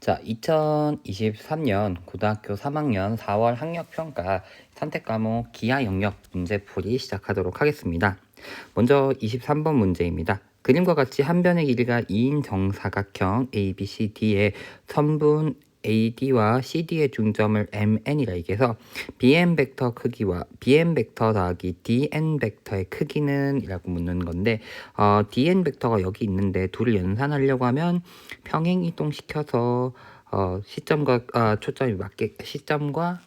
자, 2023년 고등학교 3학년 4월 학력평가 선택 과목 기하 영역 문제풀이 시작하도록 하겠습니다. 먼저 23번 문제입니다. 그림과 같이 한 변의 길이가 2인 정사각형 ABCD의 선분 AD와 CD의 중점을 MN이라 얘기해서 BN 벡터 크기와 BN 벡터 더하기 DN 벡터의 크기는 이라고 묻는 건데 DN 벡터가 여기 있는데 둘을 연산하려고 하면 평행 이동시켜서 시점과 초점이 맞게 시점과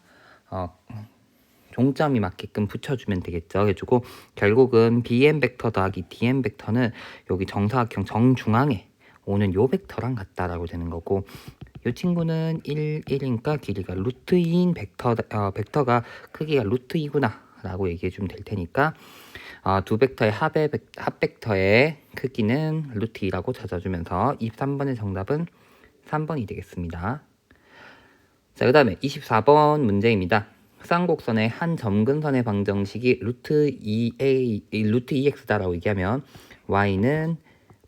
종점이 맞게끔 붙여주면 되겠죠. 그래가지고 결국은 BN 벡터 더하기 DN 벡터는 여기 정사각형 정중앙에 오는 요 벡터랑 같다라고 되는 거고, 이 친구는 1이니까 길이가 루트 2인 벡터가 크기가 루트 2구나 라고 얘기해 주면 될 테니까 두 벡터의 합 벡터의 크기는 루트 2라고 찾아주면서 23번의 정답은 3번이 되겠습니다. 자, 그 다음에 24번 문제입니다. 쌍곡선의 한 점근선의 방정식이 루트 2x다라고 얘기하면 y는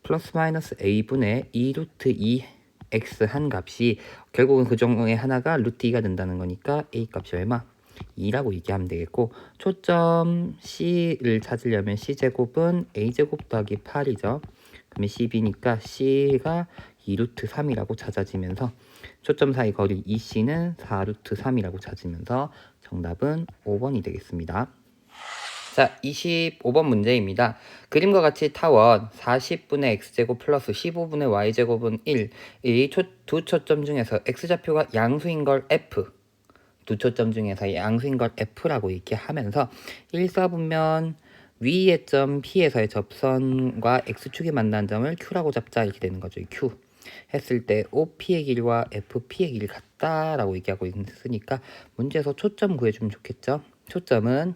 플러스 마이너스 a분의 2 루트 2x 한 값이 결국은 그 중에 하나가 루트 2가 된다는 거니까 a 값이 얼마? 2라고 얘기하면 되겠고, 초점 c를 찾으려면 c제곱은 a제곱 더하기 8이죠. 그러면 10이니까 c가 2루트 3이라고 찾아지면서 초점 사이 거리 EC는 4루트 3이라고 찾으면서 정답은 5번이 되겠습니다. 자, 25번 문제입니다. 그림과 같이 타원 40분의 x제곱 플러스 15분의 y제곱은 1. 이 두 초점 중에서 x좌표가 양수인 걸 f, 두 초점 중에서 양수인 걸 f라고 얘기하면서 1사분면 위의 점 P에서의 접선과 x축이 만난 점을 q라고 잡자 이렇게 되는 거죠. q 했을 때 OP의 길이와 FP의 길이 같다라고 얘기하고 있으니까 문제에서 초점 구해주면 좋겠죠. 초점은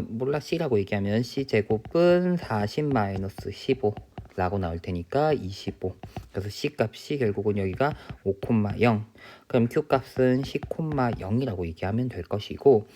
몰라 C라고 얘기하면 C제곱은 40-15 라고 나올 테니까 25. 그래서 C 값이 결국은 여기가 5,0. 그럼 Q 값은 10,0이라고 얘기하면 될 것이고,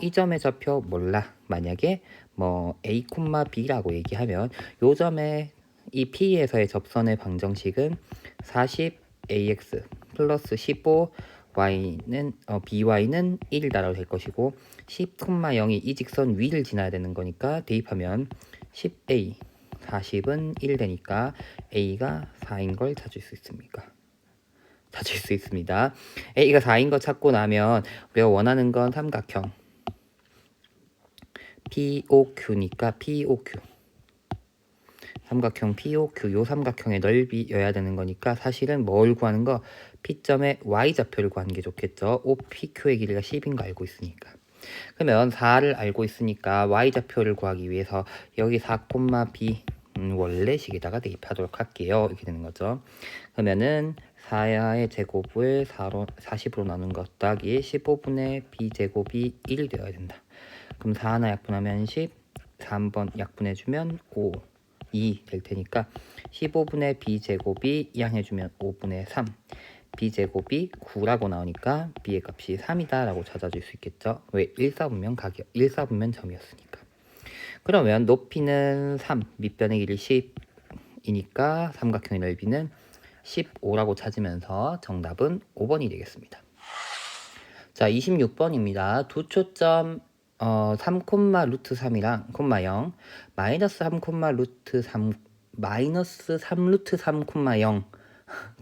이 점의 좌표 몰라. 만약에 뭐 A, B라고 얘기하면 요 점에 이 P에서의 접선의 방정식은 40ax 플러스 15y는 by는 1이다라고 될 것이고, 10,0이 이 직선 위를 지나야 되는 거니까 대입하면 10a 40은 1 되니까 a가 4인 걸 찾을 수 있습니다. a가 4인 거 찾고 나면 우리가 원하는 건 삼각형 POQ니까 POQ, 삼각형 POQ, 요 삼각형의 넓이여야 되는 거니까 사실은 뭘 구하는 거? P점의 Y좌표를 구하는 게 좋겠죠. OPQ의 길이가 10인 거 알고 있으니까. 그러면 4를 알고 있으니까 Y좌표를 구하기 위해서 여기 4,B 원래식에다가 대입하도록 할게요. 이렇게 되는 거죠. 그러면은 4의 제곱을 40으로 나눈 것 더하기 15분의 B제곱이 1이 되어야 된다. 그럼 4 하나 약분하면 10, 3번 약분해주면 5. 2 될 테니까 15분의 b제곱이 이항해주면 5분의 3, b제곱이 9라고 나오니까 b의 값이 3이다 라고 찾아줄 수 있겠죠. 왜? 1사분면 가격, 1사분면 점이었으니까. 그러면 높이는 3, 밑변의 길이 10이니까 삼각형의 넓이는 15라고 찾으면서 정답은 5번이 되겠습니다. 자, 26번입니다. 두 초점 3, 루트 3이랑 콤마 0 마이너스 3, 루트 3 마이너스 3 루트 3, 0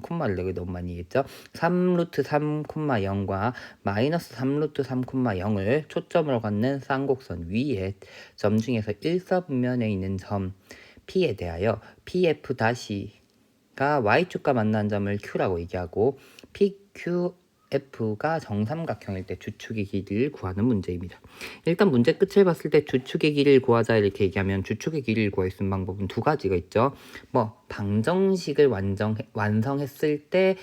콤마를 여기 너무 많이 했죠. 3 루트 3, 0과 마이너스 3 루트 3, 0을 초점으로 갖는 쌍곡선 위에 점 중에서 일사분면에 있는 점 P에 대하여 PF-가 Y축과 만난 점을 Q라고 얘기하고 PQF가 정삼각형일 때 주축의 길이를 구하는 문제입니다. 일단 문제 끝을 봤을 때 주축의 길이를 구하자 이렇게 얘기하면 주축의 길이를 구할 수 있는 방법은 두 가지가 있죠. 뭐 방정식을 완성했을 때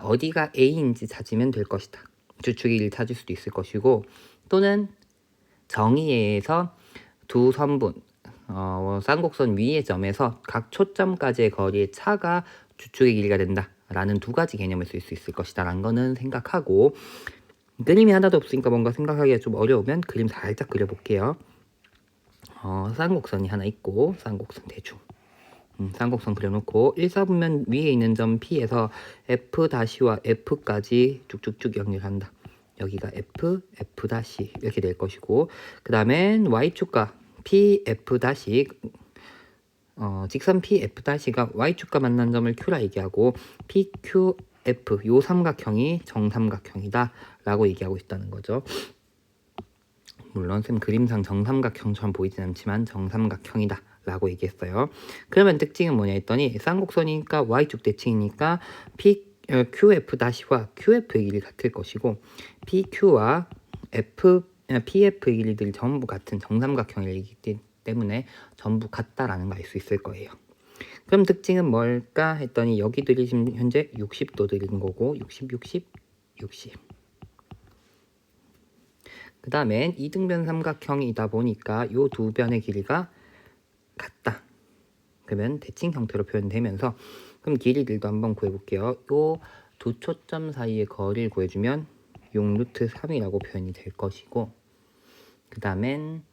어디가 A인지 찾으면 될 것이다. 주축의 길이를 찾을 수도 있을 것이고, 또는 정의에서 두 선분 쌍곡선 위의 점에서 각 초점까지의 거리의 차가 주축의 길이가 된다 라는 두 가지 개념을 쓸 수 있을 것이다 라는 거는 생각하고, 그림이 하나도 없으니까 뭔가 생각하기가 좀 어려우면 그림 살짝 그려볼게요. 쌍곡선이 하나 있고 쌍곡선 대충 쌍곡선 그려놓고 1, 4분면 위에 있는 점 P에서 F'와 F까지 쭉쭉쭉 연결한다. 여기가 F, F' 이렇게 될 것이고, 그 다음엔 Y축과 PF' 직선 PF'가 Y축과 만난 점을 Q라 얘기하고 PQF 요 삼각형이 정삼각형이다 라고 얘기하고 있다는 거죠. 물론 쌤 그림상 정삼각형처럼 보이진 않지만 정삼각형이다 라고 얘기했어요. 그러면 특징은 뭐냐 했더니 쌍곡선이니까 Y축 대칭이니까 QF''와 QF의 길이 같을 것이고 PQ와 PF의 길이들이 전부 같은 정삼각형이기 때문에 전부 같다라는 걸 알 수 있을 거예요. 그럼 특징은 뭘까 했더니 여기들이 지금 현재 60도들인 거고 60, 60, 60. 그 다음엔 이등변 삼각형이다 보니까 이 두 변의 길이가 같다. 그러면 대칭 형태로 표현되면서 그럼 길이들도 한번 구해볼게요. 요 두 초점 사이의 거리를 구해주면 6루트 3이라고 표현이 될 것이고 그 다음엔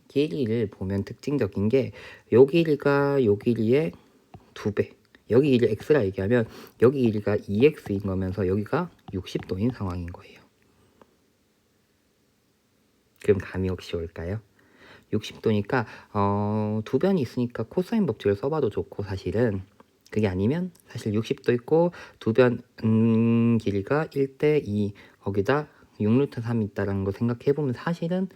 길이를 보면 특징적인 게 요 길이가 요 길이의 2배 여기 길이 x라 얘기하면 여기 길이가 2x인 거면서 여기가 60도인 상황인 거예요. 그럼 감이 혹시 올까요? 60도니까 두 변이 있으니까 코사인 법칙을 써봐도 좋고 사실은 그게 아니면 사실 60도 있고 두 변 길이가 1대 2 거기다 6루트 3이 있다라는 거 생각해보면 사실은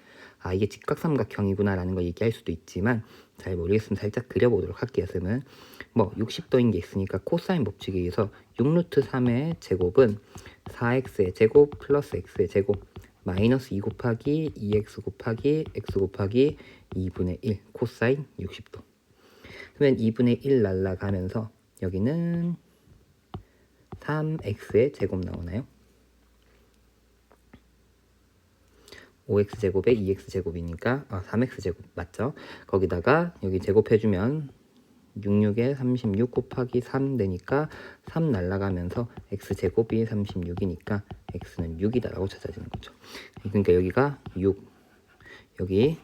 이게 직각삼각형이구나 라는 거 얘기할 수도 있지만 잘 모르겠으면 살짝 그려보도록 할게요. 쌤은 뭐 60도인 게 있으니까 코사인 법칙에 의해서 6루트 3의 제곱은 4x의 제곱 플러스 x의 제곱 마이너스 2 곱하기 2x 곱하기 x 곱하기 2분의 1 코사인 60도. 그러면 2분의 1 날라가면서 여기는 3x의 제곱 나오나요? 5x 제곱에 2x 제곱이니까 3x 제곱 맞죠? 거기다가 여기 제곱해주면 66에 36 곱하기 3 되니까 3 날라가면서 x제곱이 36이니까 x는 6이다 라고 찾아지는 거죠. 그러니까 여기가 6 여기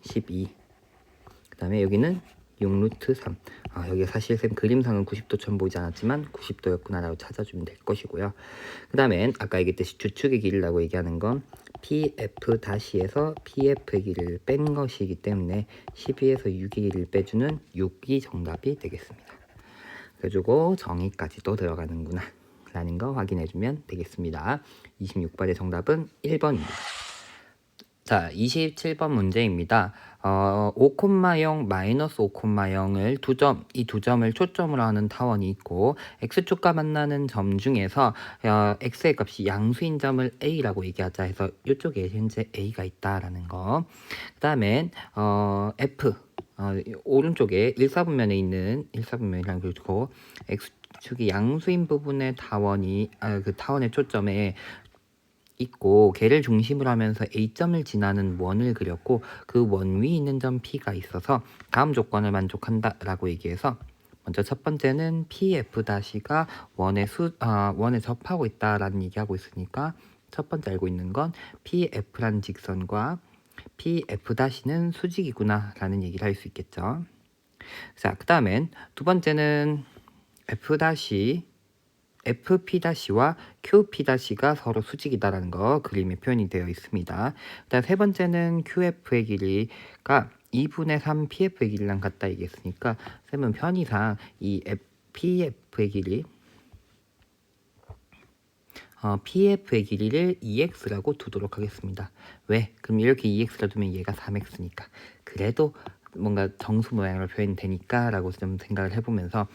12 그 다음에 여기는 6루트 3 여기 사실 쌤 그림상은 90도처럼 보이지 않았지만 90도였구나 라고 찾아주면 될 것이고요. 그 다음엔 아까 얘기했듯이 주축의 길이라고 얘기하는 건 PF'에서 PF의 길이를 뺀 것이기 때문에 12에서 6의 길이를 빼주는 6이 정답이 되겠습니다. 그래가지고 정의까지도 들어가는구나 라는 거 확인해주면 되겠습니다. 26번의 정답은 1번입니다. 자, 27번 문제입니다. 5,0 마이너스 5,0을 이 두 점을 초점으로 하는 타원이 있고 x축과 만나는 점 중에서 x의 값이 양수인 점을 a라고 얘기하자 해서 이쪽에 현재 a가 있다라는 거. 그 다음엔 f 오른쪽에 1사분면에 있는 1사분면이랑 그리고 x축이 양수인 부분의 타원이 그 타원의 초점에 있고 걔를 중심으로 하면서 A점을 지나는 원을 그렸고 그 원 위에 있는 점 P가 있어서 다음 조건을 만족한다 라고 얘기해서 먼저 첫 번째는 PF''가 원에 접하고 있다라는 얘기하고 있으니까 첫 번째 알고 있는 건 PF라는 직선과 PF''는 수직이구나 라는 얘기를 할 수 있겠죠. 자, 그 다음엔 두 번째는 FP''와 QP''가 서로 수직이다라는 거 그림에 표현이 되어 있습니다. 일단 세 번째는 QF의 길이가 2분의 3 PF의 길이랑 같다 얘기했으니까 쌤은 편의상 이 PF의 길이 PF의 길이를 2x라고 두도록 하겠습니다. 왜? 그럼 이렇게 2x라 두면 얘가 3x니까 그래도 뭔가 정수 모양으로 표현되니까 라고 좀 생각을 해보면서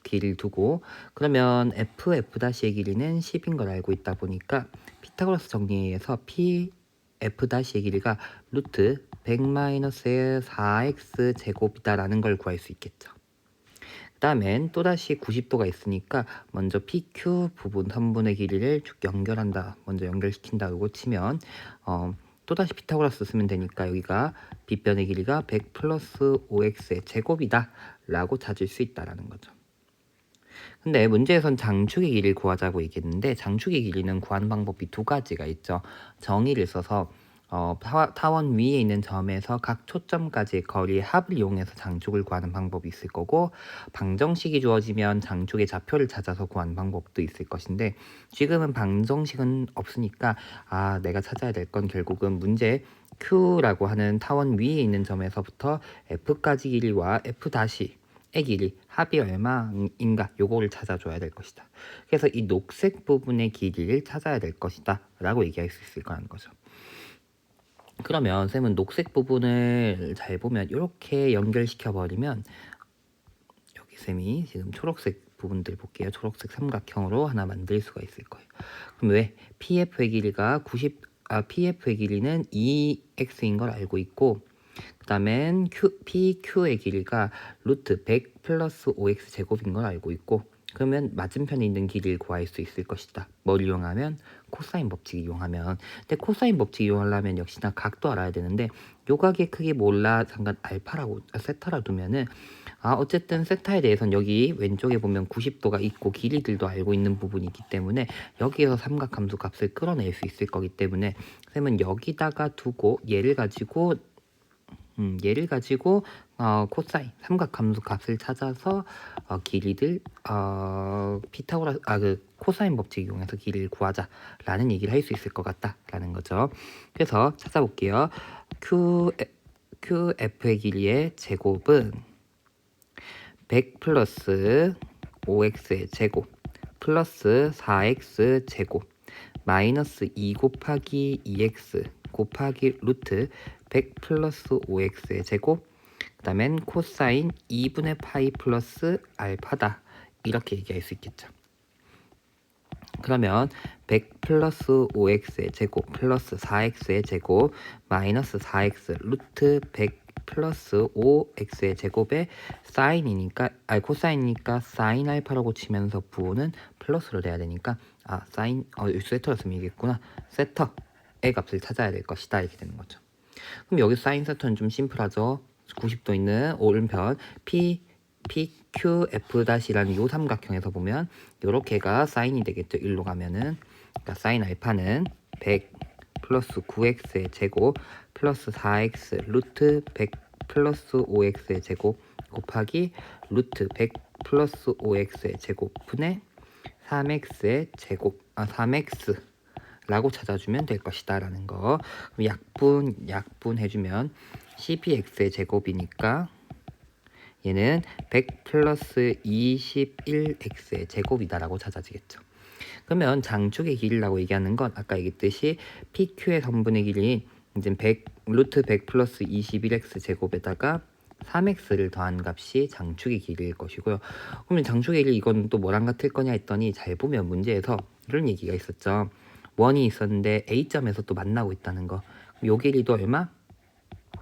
길이를 두고 그러면 FF''의 길이는 10인 걸 알고 있다 보니까 피타고라스 정리에 의해서 PF''의 길이가 루트 100-4x 제곱이다 라는 걸 구할 수 있겠죠. 그 다음엔 또다시 90도가 있으니까 먼저 PQ 부분 선분의 길이를 쭉 연결한다. 먼저 연결시킨다고 치면 또다시 피타고라스 쓰면 되니까 여기가 빗변의 길이가 100 플러스 5x의 제곱이다 라고 찾을 수 있다라는 거죠. 근데 문제에선 장축의 길이를 구하자고 얘기했는데 장축의 길이는 구하는 방법이 두 가지가 있죠. 정의를 써서 타원 위에 있는 점에서 각 초점까지의 거리의 합을 이용해서 장축을 구하는 방법이 있을 거고, 방정식이 주어지면 장축의 좌표를 찾아서 구하는 방법도 있을 것인데, 지금은 방정식은 없으니까 내가 찾아야 될 건 결국은 문제 Q라고 하는 타원 위에 있는 점에서부터 F까지 길이와 F 다시 의 길이 합이 얼마인가 요거를 찾아줘야 될 것이다. 그래서 이 녹색 부분의 길이를 찾아야 될 것이다 라고 얘기할 수 있을 거라는 거죠. 그러면 쌤은 녹색 부분을 잘 보면 이렇게 연결시켜 버리면, 여기 쌤이 지금 초록색 부분들 볼게요. 초록색 삼각형으로 하나 만들 수가 있을 거예요. 그럼 왜 PF의 길이가 PF의 길이는 2x인 걸 알고 있고, 그 다음엔 PQ의 길이가 루트 100 플러스 5x 제곱인 걸 알고 있고, 그러면 맞은편에 있는 길이를 구할 수 있을 것이다. 뭘 이용하면? 코사인 법칙 이용하면. 근데 코사인 법칙 이용하려면 역시나 각도 알아야 되는데, 요 각의 크기 몰라 잠깐 알파라고 세타라 두면은 어쨌든 세타에 대해서는 여기 왼쪽에 보면 90도가 있고 길이들도 알고 있는 부분이기 때문에 여기에서 삼각함수 값을 끌어낼 수 있을 거기 때문에 쌤은 여기다가 두고 얘를 가지고 코사인 삼각함수 값을 찾아서 길이들 피타고라스 그 코사인 법칙 이용해서 길이를 구하자라는 얘기를 할 수 있을 것 같다라는 거죠. 그래서 찾아볼게요. QF의 길이의 제곱은 100 플러스 5x의 제곱 플러스 4x 제곱 마이너스 2 곱하기 2x 곱하기 루트 100 플러스 5x의 제곱, 그 다음엔 코사인 2분의 파이 플러스 알파다 이렇게 얘기할 수 있겠죠. 그러면 100 플러스 5x의 제곱 플러스 4x의 제곱 마이너스 4x 루트 100 플러스 5x의 제곱에 사인이니까 코사인이니까 사인 알파라고 치면서 부호는 플러스로 돼야 되니까 사인 세터로 쓰면 이겠구나. 세터의 값을 찾아야 될 것이다 이렇게 되는 거죠. 그럼 여기 사인 세터는 좀 심플하죠. 90도 있는 오른편 PQF-라는 요 삼각형에서 보면 요렇게가 사인이 되겠죠. 1로 가면은 그러니까 사인 알파는 100 플러스 9x의 제곱 플러스 4x 루트 100 플러스 5x의 제곱 곱하기 루트 100 플러스 5x의 제곱 분의 3x의 제곱 3x 라고 찾아주면 될 것이다 라는 거. 약분 해주면 cpx의 제곱이니까 얘는 100 플러스 21x의 제곱이다 라고 찾아지겠죠. 그러면 장축의 길이라고 얘기하는 건 아까 얘기했듯이 PQ의 선분의 길이 이제 100 루트 100 플러스 21x 제곱에다가 3x를 더한 값이 장축의 길이일 것이고요. 그러면 장축의 길이 이건 또 뭐랑 같을 거냐 했더니 잘 보면 문제에서 이런 얘기가 있었죠. 원이 있었는데 A점에서 또 만나고 있다는 거. 요 길이도 얼마?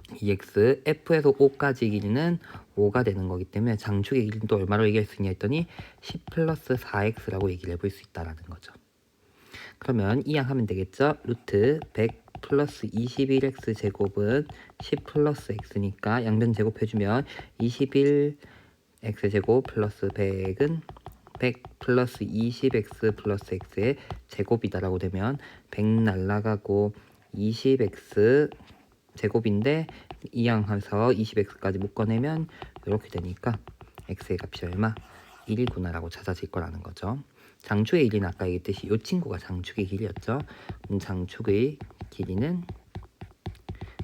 2x, F에서 O까지 길이는 5가 되는 거기 때문에 장축의 길이는 또 얼마로 얘기할 수 있냐 했더니 10 플러스 4x라고 얘기를 해볼 수 있다라는 거죠. 그러면 이항하면 되겠죠. 루트 100 플러스 21x 제곱은 10 플러스 x니까 양변 제곱해주면 21x 제곱 플러스 100은 100 플러스 20x 플러스 x의 제곱이다라고 되면 100 날라가고 20x 제곱인데 이항해서 20x까지 묶어내면 이렇게 되니까 x의 값이 얼마? 1이구나라고 찾아질 거라는 거죠. 장축의 길이는 아까 얘기했듯이 이 친구가 장축의 길이였죠. 장축의 길이는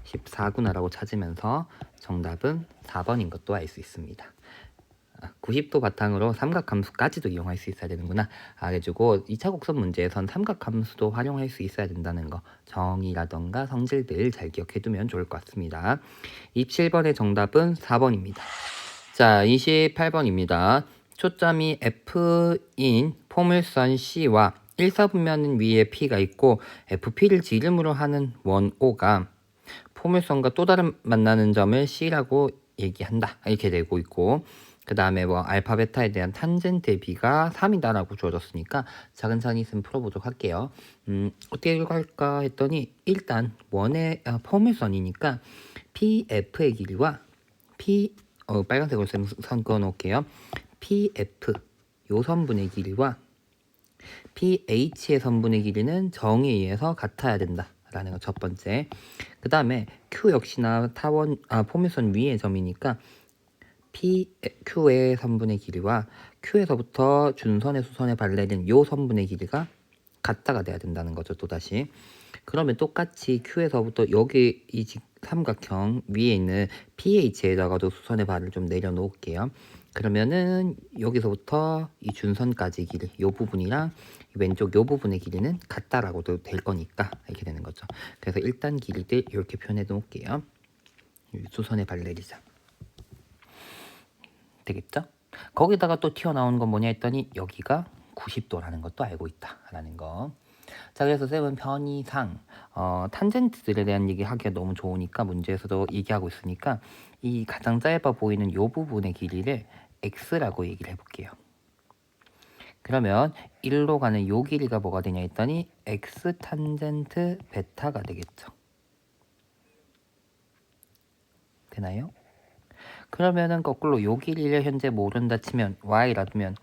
14구나라고 찾으면서 정답은 4번인 것도 알 수 있습니다. 90도 바탕으로 삼각함수까지도 이용할 수 있어야 되는구나. 그래가지고 2차 곡선 문제에선 삼각함수도 활용할 수 있어야 된다는 거, 정의라던가 성질들 잘 기억해두면 좋을 것 같습니다. 27번의 정답은 4번입니다. 자, 28번입니다. 초점이 F인 포물선 C와 1사분면 위에 P가 있고 FP를 지름으로 하는 원 O가 포물선과 또 다른 만나는 점을 C라고 얘기한다 이렇게 되고 있고, 그 다음에 뭐 알파 베타에 대한 탄젠트의 B가 3이다라고 주어졌으니까 차근차근 있으면 풀어보도록 할게요. 어떻게 할까 했더니 일단 원의 포물선이니까 PF의 길이와 빨간색으로 선 그어 놓을게요. PF 요 선분의 길이와 PH의 선분의 길이는 정에 의해서 같아야 된다 라는 거 첫 번째. 그 다음에 Q 역시나 포물선 위의 점이니까 Q의 선분의 길이와 Q에서부터 준선의 수선에 발레된 요 선분의 길이가 같다가 돼야 된다는 거죠. 또다시. 그러면 똑같이 Q에서부터 여기 이 삼각형 위에 있는 PH에다가도 수선의 발을 좀 내려놓을게요. 그러면은 여기서부터 이 준선까지 길이 요 부분이랑 왼쪽 요 부분의 길이는 같다라고도 될 거니까 이렇게 되는 거죠. 그래서 일단 길이들 이렇게 표현해 놓을게요. 수선의 발 내리자. 되겠죠? 거기다가 또 튀어나오는 건 뭐냐 했더니 여기가 90도라는 것도 알고 있다라는 거. 자, 그래서 쌤은 편의상 탄젠트들에 대한 얘기 하기가 너무 좋으니까 문제에서도 얘기하고 있으니까 이 가장 짧아 보이는 요 부분의 길이를 x라고 얘기를 해볼게요. 그러면 1로 가는 요 길이가 뭐가 되냐 했더니 x 탄젠트 베타가 되겠죠. 되나요? 그러면은 거꾸로 요 길이를 현재 모른다 치면 y라 두면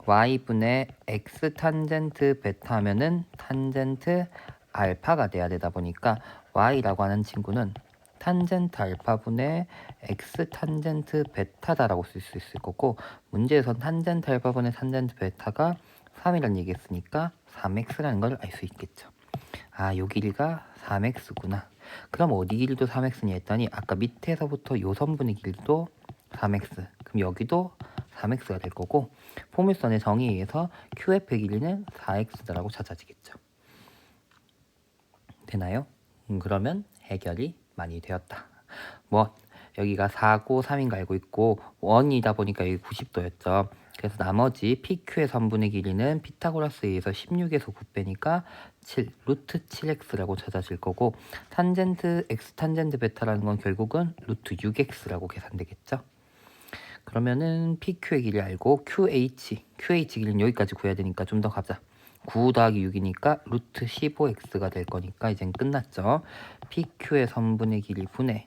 y분의 x 탄젠트 베타 하면은 탄젠트 알파가 돼야 되다 보니까 y라고 하는 친구는 탄젠트 알파분의 x 탄젠트 베타다라고 쓸 수 있을 거고, 문제에선 탄젠트 알파분의 탄젠트 베타가 3이라는 얘기했으니까 3x라는 걸 알 수 있겠죠. 아, 요 길이가 3x구나. 그럼 어디 길이도 3x니 했더니 아까 밑에서부터 요 선분의 길이도 3x. 그럼 여기도 3x가 될 거고, 포물선의 정의에 의해서 QF의 길이는 4x다라고 찾아지겠죠. 되나요? 그러면 해결이 많이 되었다. 뭐 여기가 4고 3인 거 알고 있고 원이다 보니까 여기 90도였죠. 그래서 나머지 PQ의 선분의 길이는 피타고라스에 의해서 16에서 9빼니까 7, 루트 7x라고 찾아질 거고, 탄젠트 x 탄젠트 베타라는 건 결국은 루트 6x라고 계산되겠죠. 그러면은 PQ의 길이 알고 QH 길이는 여기까지 구해야 되니까 좀 더 가자. 9 더하기 6이니까 루트 15x가 될 거니까 이젠 끝났죠. PQ의 선분의 길이 분의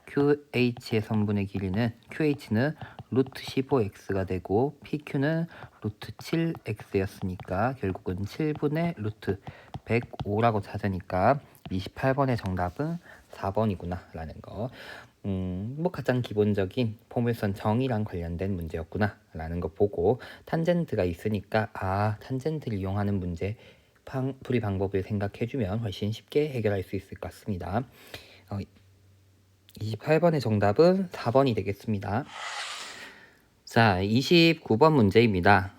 QH의 선분의 길이는 QH는 루트 15x가 되고 PQ는 루트 7x였으니까 결국은 7분의 루트 105라고 찾으니까 28번의 정답은 4번이구나 라는 거. 뭐 가장 기본적인 포물선 정의랑 관련된 문제였구나 라는 거 보고 탄젠트가 있으니까 탄젠트를 이용하는 문제 풀이 방법을 생각해주면 훨씬 쉽게 해결할 수 있을 것 같습니다. 28번의 정답은 4번이 되겠습니다. 자, 29번 문제입니다.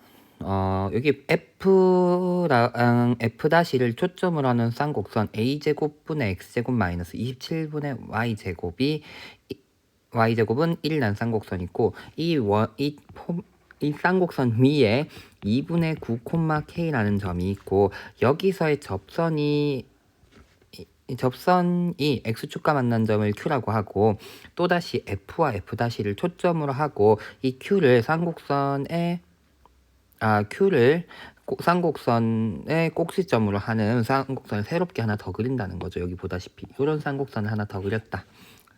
여기 F랑 F'를 초점으로 하는 쌍곡선 A제곱분의 X제곱 마이너스 27분의 Y제곱은 1란 쌍곡선이고 이 쌍곡선 위에 2분의 9, K라는 점이 있고 여기서의 접선이 X축과 만난 점을 Q라고 하고 또다시 F와 F'를 초점으로 하고 이 Q를 쌍곡선의 꼭지점으로 하는 쌍곡선을 새롭게 하나 더 그린다는 거죠. 여기 보다시피 이런 쌍곡선을 하나 더 그렸다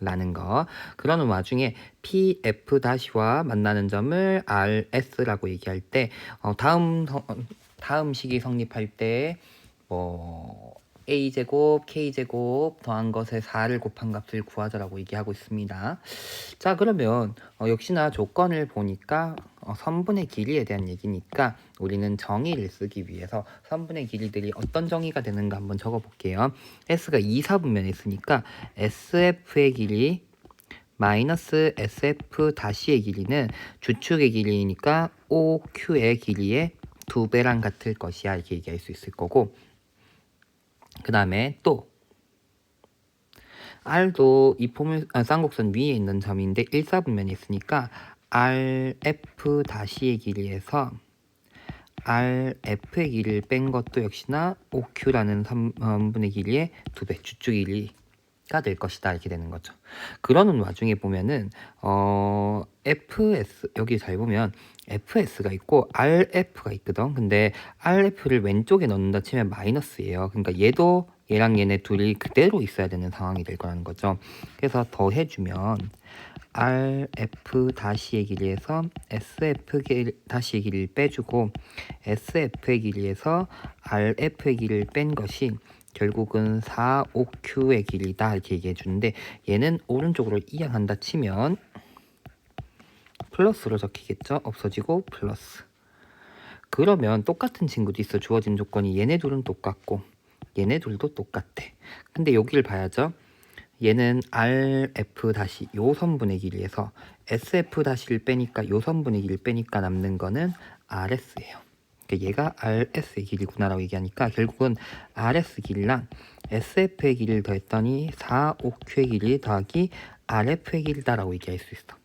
라는 거. 그러는 와중에 PF'와 만나는 점을 RS라고 얘기할 때 다음 식이 성립할 때 A제곱, K제곱 더한 것에 4를 곱한 값을 구하자라고 얘기하고 있습니다. 자, 그러면 역시나 조건을 보니까 선분의 길이에 대한 얘기니까 우리는 정의를 쓰기 위해서 선분의 길이들이 어떤 정의가 되는가 한번 적어볼게요. S가 2, 4분면에 있으니까 SF의 길이 마이너스 SF-의 길이는 주축의 길이니까 OQ의 길이의 2배랑 같을 것이야 이렇게 얘기할 수 있을 거고, 그 다음에 또 R도 이 쌍곡선 위에 있는 점인데 1, 4분면에 있으니까 RF-의 길이에서 RF의 길이를 뺀 것도 역시나 OQ라는 선분의 길이의 2배 주축 길이가 될 것이다 이렇게 되는 거죠. 그러는 와중에 보면은 FS 여기 잘 보면 FS가 있고 RF가 있거든. 근데 RF를 왼쪽에 넣는다 치면 마이너스예요. 그러니까 얘도 얘랑 얘네 둘이 그대로 있어야 되는 상황이 될 거라는 거죠. 그래서 더해주면 RF-의 길이에서 SF-의 길이를 빼주고 SF의 길이에서 RF의 길이를 뺀 것이 결국은 4, 5Q의 길이다 이렇게 얘기해 주는데 얘는 오른쪽으로 이항한다 치면 플러스로 적히겠죠. 없어지고 플러스. 그러면 똑같은 친구도 있어. 주어진 조건이 얘네 둘은 똑같고 얘네 둘도 똑같대. 근데 여기를 봐야죠. 얘는 RF 다시 요 선분의 길이에서 SF 다시를 빼니까 요 선분의 길이를 빼니까 남는 거는 RS예요. 그러니까 얘가 RS의 길이구나라고 얘기하니까 결국은 RS 길이랑 SF의 길이를 더했더니 4, 5Q의 길이 더하기 RF의 길이다라고 얘기할 수 있어.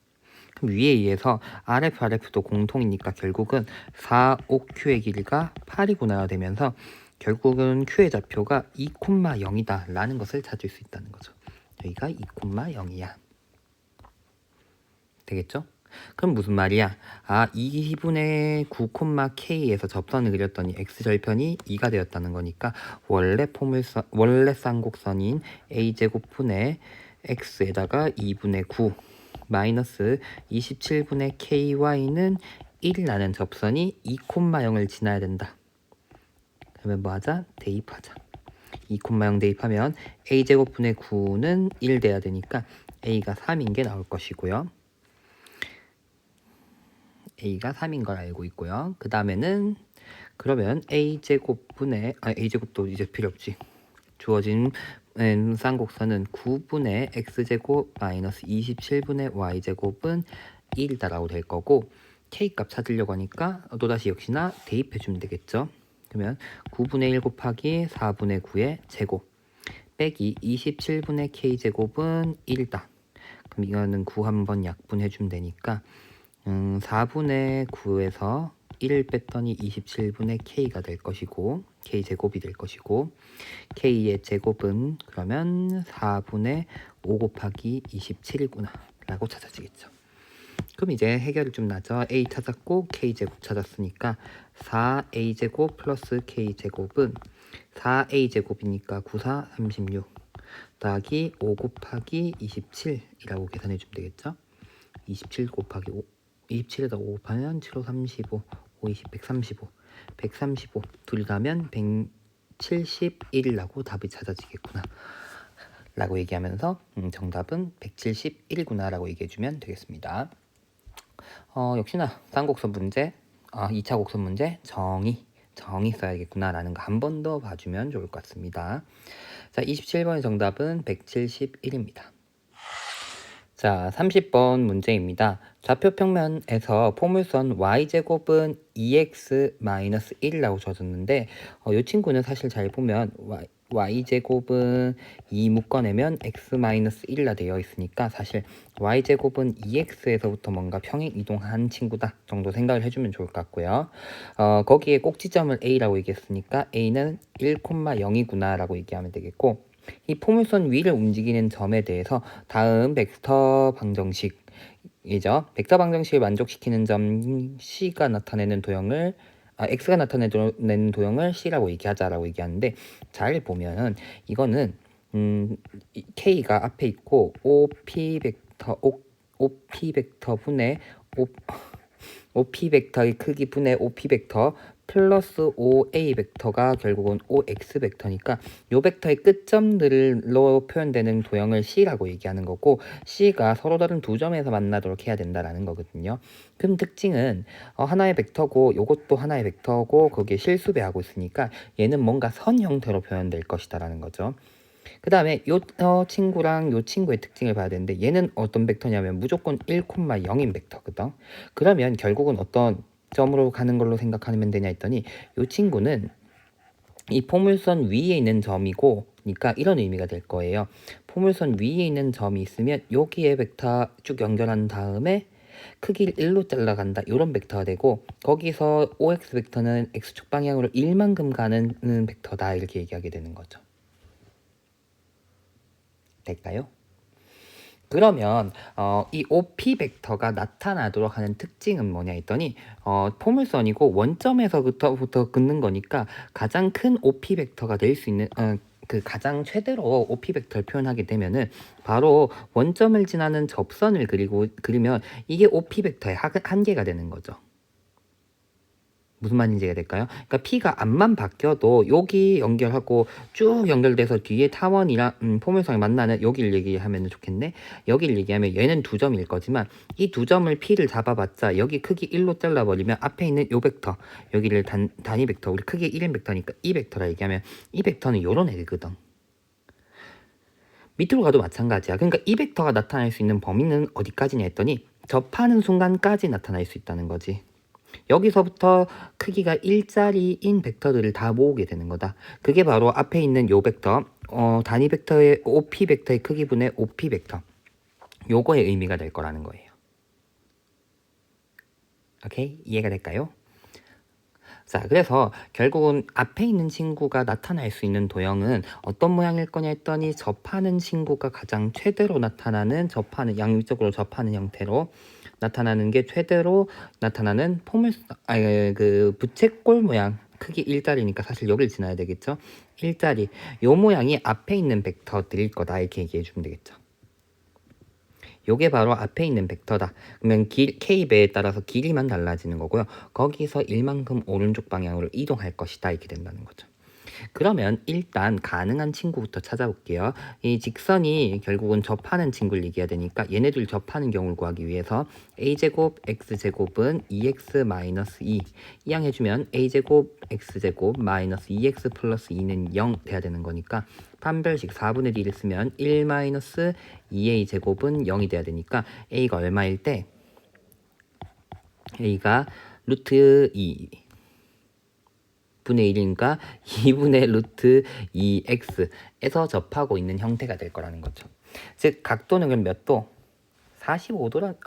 그럼 위에 의해서 RF, RF도 공통이니까 결국은 4, 5Q의 길이가 8이구나 되면서 결국은 Q의 좌표가 2,0이다 라는 것을 찾을 수 있다는 거죠. 여기가 2,0이야. 되겠죠? 그럼 무슨 말이야? 2분의 9,k에서 접선을 그렸더니 x절편이 2가 되었다는 거니까 원래 쌍곡선인 a제곱분의 x에다가 2분의 9 마이너스 27분의 ky는 1이라는 접선이 2,0을 지나야 된다. 그러면 뭐 하자? 대입하자. 2,0 대입하면 a제곱분의 9는 1 돼야 되니까 a가 3인 게 나올 것이고요. a가 3인 걸 알고 있고요. 그 다음에는 그러면 a제곱분의 a제곱도 이제 필요 없지. 주어진 쌍곡선은 9분의 x제곱 마이너스 27분의 y제곱은 1이다라고 될 거고 k값 찾으려고 하니까 또다시 역시나 대입해주면 되겠죠. 그러면 9분의 1 곱하기 4분의 9의 제곱 빼기 27분의 k제곱은 1이다. 그럼 이거는 9 한번 약분해주면 되니까 4분의 9에서 1을 뺐더니 27분의 k가 될 것이고 k제곱이 될 것이고 k의 제곱은 그러면 4분의 5 곱하기 27이구나 라고 찾아지겠죠. 그럼 이제 해결이 좀 나죠. a 찾았고 k제곱 찾았으니까 4a제곱 플러스 k제곱은 4a제곱이니까 9, 4, 36 더하기 5 곱하기 27이라고 계산해 주면 되겠죠. 27 곱하기 5 27에다 5 곱하면 7, 5, 35 5, 20, 135 135 둘이 가면 171이라고 답이 찾아지겠구나 라고 얘기하면서 정답은 171이구나 라고 얘기해주면 되겠습니다. 역시나 쌍곡선 문제 2차 곡선 문제 정의 써야겠구나 라는 거 한 번 더 봐주면 좋을 것 같습니다. 자, 27번의 정답은 171입니다. 자, 30번 문제입니다. 좌표 평면에서 포물선 y제곱은 2x-1이라고 줘졌는데 이 친구는 사실 잘 보면 y제곱은 2 묶어내면 x-1이라 되어 있으니까 사실 y제곱은 2x에서부터 뭔가 평행 이동한 친구다 정도 생각을 해주면 좋을 것 같고요. 거기에 꼭지점을 a라고 얘기했으니까 a는 1,0이구나 라고 얘기하면 되겠고 이 포물선 위를 움직이는 점에 대해서 다음 벡터 방정식이죠. 벡터 방정식을 만족시키는 점 C가 나타내는 도형을 X가 나타내는 도형을 C라고 얘기하자라고 얘기하는데 잘 보면은 이거는 K가 앞에 있고 OP 벡터 분의 OP 벡터의 크기 분의 OP 벡터 플러스 OA 벡터가 결국은 OX 벡터니까 요 벡터의 끝점들로 표현되는 도형을 C라고 얘기하는 거고 C가 서로 다른 두 점에서 만나도록 해야 된다라는 거거든요. 그럼 특징은 하나의 벡터고 요것도 하나의 벡터고 거기에 실수배하고 있으니까 얘는 뭔가 선 형태로 표현될 것이다라는 거죠. 그 다음에 요 친구랑 요 친구의 특징을 봐야 되는데 얘는 어떤 벡터냐면 무조건 1,0인 벡터거든. 그러면 결국은 어떤 점으로 가는 걸로 생각하면 되냐 했더니 이 친구는 이 포물선 위에 있는 점이고 그러니까 이런 의미가 될 거예요. 포물선 위에 있는 점이 있으면 여기에 벡터 쭉 연결한 다음에 크기를 1로 잘라간다 이런 벡터가 되고 거기서 OX 벡터는 X축 방향으로 1만큼 가는 벡터다 이렇게 얘기하게 되는 거죠. 될까요? 그러면 이 OP 벡터가 나타나도록 하는 특징은 뭐냐 했더니 포물선이고 원점에서부터 긋는 거니까 가장 큰 OP 벡터가 될 수 있는 그 가장 최대로 OP 벡터를 표현하게 되면은 바로 원점을 지나는 접선을 그리면 이게 OP 벡터의 한계가 되는 거죠. 무슨 말인지 이해가 될까요? 그러니까 P가 앞만 바뀌어도 여기 연결하고 쭉 연결돼서 뒤에 타원이랑 포물선이 만나는 여기를 얘기하면 좋겠네. 여기를 얘기하면 얘는 두 점일 거지만 이 두 점을 P를 잡아봤자 여기 크기 1로 잘라버리면 앞에 있는 요 벡터 여기를 단위 벡터 우리 크기 1인 벡터니까 이 벡터라 얘기하면 이 벡터는 요런 애거든. 밑으로 가도 마찬가지야. 그러니까 이 벡터가 나타날 수 있는 범위는 어디까지냐 했더니 접하는 순간까지 나타날 수 있다는 거지. 여기서부터 크기가 1짜리인 벡터들을 다 모으게 되는 거다. 그게 바로 앞에 있는 요 벡터, 단위 벡터의 OP 벡터의 크기분의 OP 벡터. 요거의 의미가 될 거라는 거예요. 오케이? 이해가 될까요? 자, 그래서 결국은 앞에 있는 친구가 나타날 수 있는 도형은 어떤 모양일 거냐 했더니 접하는 친구가 가장 최대로 나타나는 양쪽으로 접하는 형태로 나타나는 게 최대로 나타나는 그 부채꼴 모양 크기 1짜리니까 사실 여기를 지나야 되겠죠. 1짜리 요 모양이 앞에 있는 벡터들일 거다 이렇게 얘기해 주면 되겠죠. 요게 바로 앞에 있는 벡터다. 그러면 K배에 따라서 길이만 달라지는 거고요. 거기서 1만큼 오른쪽 방향으로 이동할 것이다 이렇게 된다는 거죠. 그러면 일단 가능한 친구부터 찾아볼게요. 이 직선이 결국은 접하는 친구를 얘기해야 되니까 얘네들 접하는 경우를 구하기 위해서 a제곱 x제곱은 2x-2 이항해주면 a제곱 x제곱 마이너스 2x 플러스 2는 0 돼야 되는 거니까 판별식 4분의 1을 쓰면 1-2a 제곱은 0이 돼야 되니까 a가 얼마일 때 a가 루트 2 분의 1인가 2분의 루트 2x에서 접하고 있는 형태가 될 거라는 거죠. 즉 각도는 그럼 몇 도? 45도란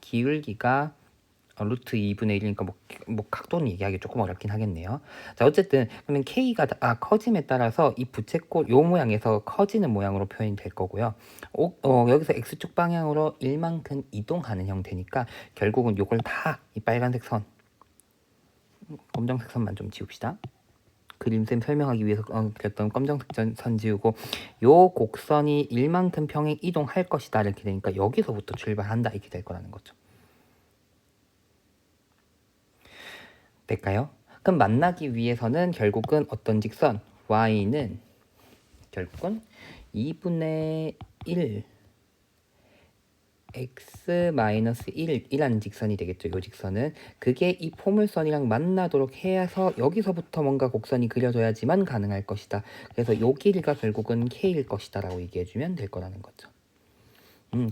기울기가 루트 2분의 1이니까 뭐 각도는 얘기하기 조금 어렵긴 하겠네요. 자 어쨌든 그러면 K가 커짐에 따라서 이 부채꼴 요 모양에서 커지는 모양으로 표현이 될 거고요. 여기서 X축 방향으로 1만큼 이동하는 형태니까 결국은 요걸 다 이 빨간색 선 검정색 선만 좀 지웁시다. 그림쌤 설명하기 위해서 그렸던 검정색 선 지우고 요 곡선이 1만큼 평행 이동할 것이다 이렇게 되니까 여기서부터 출발한다 이렇게 될 거라는 거죠. 될까요? 그럼 만나기 위해서는 결국은 어떤 직선 y는 결국은 2분의 1 x-1이라는 직선이 되겠죠. 이 직선은 그게 이 포물선이랑 만나도록 해서 여기서부터 뭔가 곡선이 그려져야지만 가능할 것이다. 그래서 요 길이가 결국은 k일 것이다 라고 얘기해주면 될 거라는 거죠.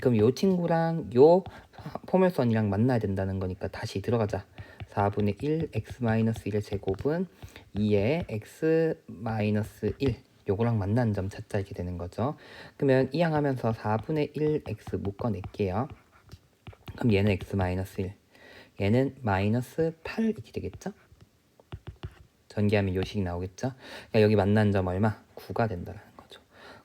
그럼 요 친구랑 요 포물선이랑 만나야 된다는 거니까 다시 들어가자. 4분의 1 x-1의 제곱은 2의 x-1 요거랑 만나는 점 찾자 이렇게 되는 거죠. 그러면 이항하면서 4분의 1 x 묶어낼게요. 그럼 얘는 x-1 얘는 마이너스 8 이렇게 되겠죠. 전개하면 요식이 나오겠죠. 그러니까 여기 만난 점 얼마? 9가 된다는 거죠.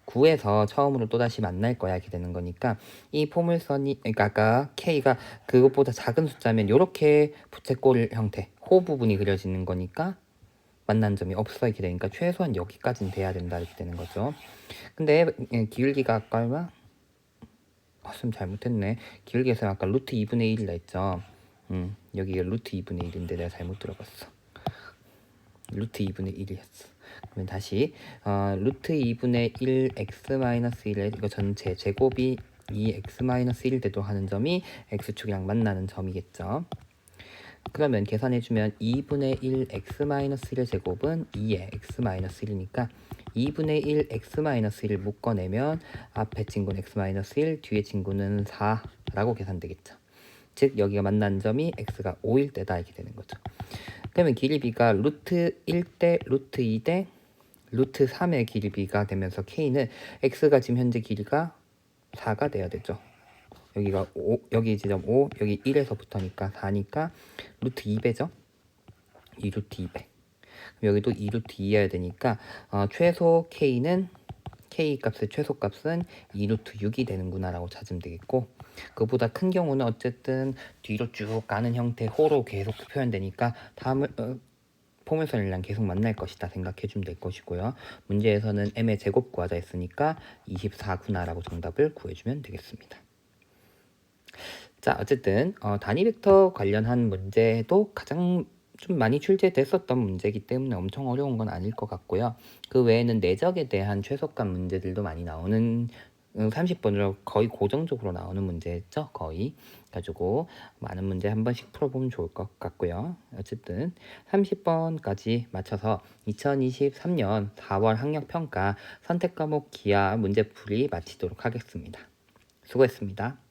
9에서 처음으로 또다시 만날 거야 이렇게 되는 거니까 이 포물선이 그러니까 아까 K가 그것보다 작은 숫자면 이렇게 부채꼴 형태 호 부분이 그려지는 거니까 만난 점이 없어 이렇게 되니까 최소한 여기까지는 돼야 된다 이렇게 되는 거죠. 근데 기울기가 아까 얼마? 좀 잘못했네. 기울기에서 아까 루트 2분의 1이라 했죠. 여기가 루트 2분의 1인데 내가 잘못 들어봤어. 루트 2분의 1이었어. 그러면 다시 루트 2분의 1 x-1의 이거 전체 제곱이 2x-1 대도 하는 점이 x축이랑 만나는 점이겠죠. 그러면 계산해주면 2분의 1 x-1의 제곱은 2의 x-1이니까 2분의 1 x-1을 묶어내면 앞에 친구는 x-1 뒤에 친구는 4라고 계산되겠죠. 즉 여기가 만난 점이 x가 5일 때다 이렇게 되는 거죠. 그러면 길이비가 루트 1대 루트 2대 루트 3의 길이비가 되면서 k는 x가 지금 현재 길이가 4가 돼야 되죠. 여기가 5, 여기 지점 5, 여기 1에서부터니까 4니까 루트 2배죠. 2 루트 2배. 여기도 2 루트 2여야 되니까 최소 k는 k 값의 최소값은 2 루트 6이 되는구나 라고 찾으면 되겠고 그보다 큰 경우는 어쨌든 뒤로 쭉 가는 형태 호로 계속 표현되니까 다음을 포물선이랑 계속 만날 것이다 생각해주면 될 것이고요. 문제에서는 m의 제곱 구하자 했으니까 24구나 라고 정답을 구해주면 되겠습니다. 자, 어쨌든 단위 벡터 관련한 문제도 가장 좀 많이 출제됐었던 문제이기 때문에 엄청 어려운 건 아닐 것 같고요. 그 외에는 내적에 대한 최소값 문제들도 많이 나오는 30번으로 거의 고정적으로 나오는 문제죠. 거의. 가지고 많은 문제 한 번씩 풀어보면 좋을 것 같고요. 어쨌든 30번까지 맞춰서 2023년 4월 학력평가 선택과목 기하 문제풀이 마치도록 하겠습니다. 수고했습니다.